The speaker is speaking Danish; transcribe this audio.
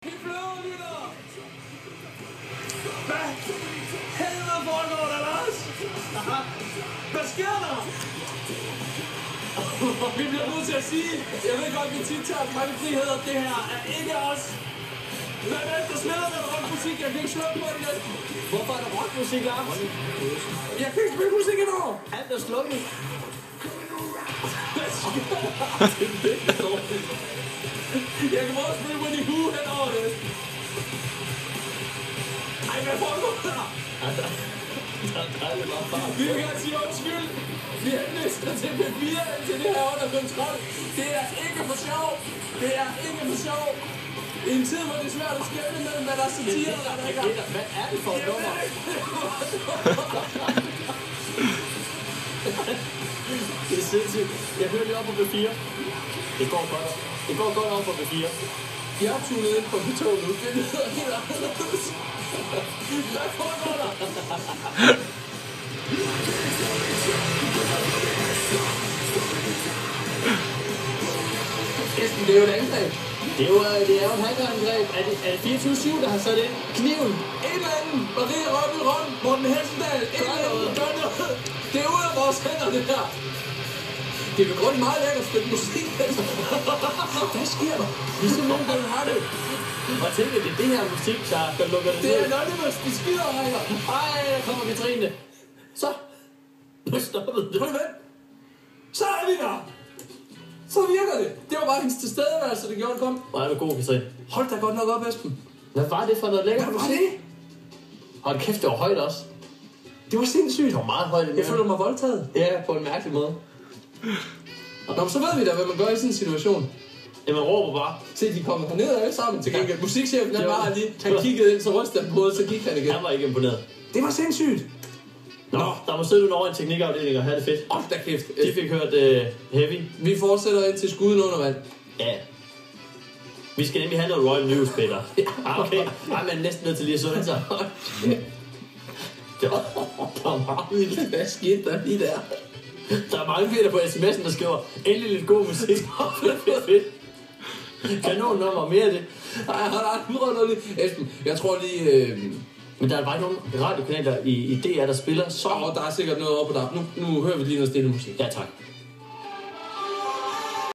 Hvad helvede foregår der, Lars? Hvad sker der? Vi bliver nødt til at sige, jeg ved godt, vi tit tager mange friheder, det her er ikke os. Hvad er det, der smelter den rockmusik? Jeg kan ikke slå på den. Hvorfor er der rockmusik, Lars? Jeg kan ikke spille musik endnu. Alt er slukket. Hvad sker der? Det er virkelig dårligt. Jeg kan bare spille Winnie Who hen over det. Ej, hvad foregår der? Vi vil gerne sige undskyld. Vi har mistet til P4 til det her under kontrol. Det er ikke for sjov. Det er ikke for sjov. I en tid, hvor det er svært at skælde mellem, hvad der er satire, og hvad der ikke er. Hvad er det for et nummer? Det er sindssygt. Jeg hørte lige op på B4. Det går godt. Det går godt op på B4. Jeg har tunet ind på B2 nu. Det lyder helt anderledes. Hvad foregår der? Esben, det er jo et angreb. Det er jo et hackerangreb. Er det 24/7, der har sat ind kniven? En eller anden. Marie Rømme Røn, Morten Helsendal. Gør noget. Det er ude af vores hænder, det her. Det er jo godt meget lækkert at spille musik. Hvad sker der? Ligesom nogen, der har det. Og tænker, det er det her musik, der lukker det Det er ned. Anonymous, de skider her. Ej, der kommer Katrine. Så. Nu stoppede det. Prøv at vent. Så er vi der. Så virker det. Det var bare hendes tilstedeværelse, der gjorde det kom. Hvor er du god, Katrine. Hold da godt nok op, Esben. Hvad var det for noget lækkert Hvad var musik? det? Hold kæft, det var højt også. Det var sindssygt. Det var meget højt. Jeg føler mig voldtaget. Ja, på en mærkelig måde. Nå, så ved vi da, hvad man gør i sådan en situation. Jamen, råber bare. Se, de kommer herned alle sammen til gengæld. Musikchefen, han kiggede ind, så rystede han på hovedet, så gik han igen. Han var ikke imponeret. Det var sindssygt. Nå, der må sidde nogen over i en teknikafdeling og have det fedt. Hold da kæft. De fik hørt Heavy. Vi fortsætter ind til skuden under vand. Ja. Vi skal nemlig have noget Royal News, Peter. Okay. Ej, men næsten nødt til lige at sunde sig. Det var meget vildt. Hvad skete der lige der? Der er mange Peter på sms'en, der skriver, endelig lidt god musik. Fedt. Kanon nummer, mere af det. Ej, har der aldrig noget lige? Esben, jeg tror lige... Men der er bare ikke nogen radiokanaler i DR, der spiller så. der er sikkert noget oppe på dig. Nu hører vi lige noget stille musik. Ja, tak.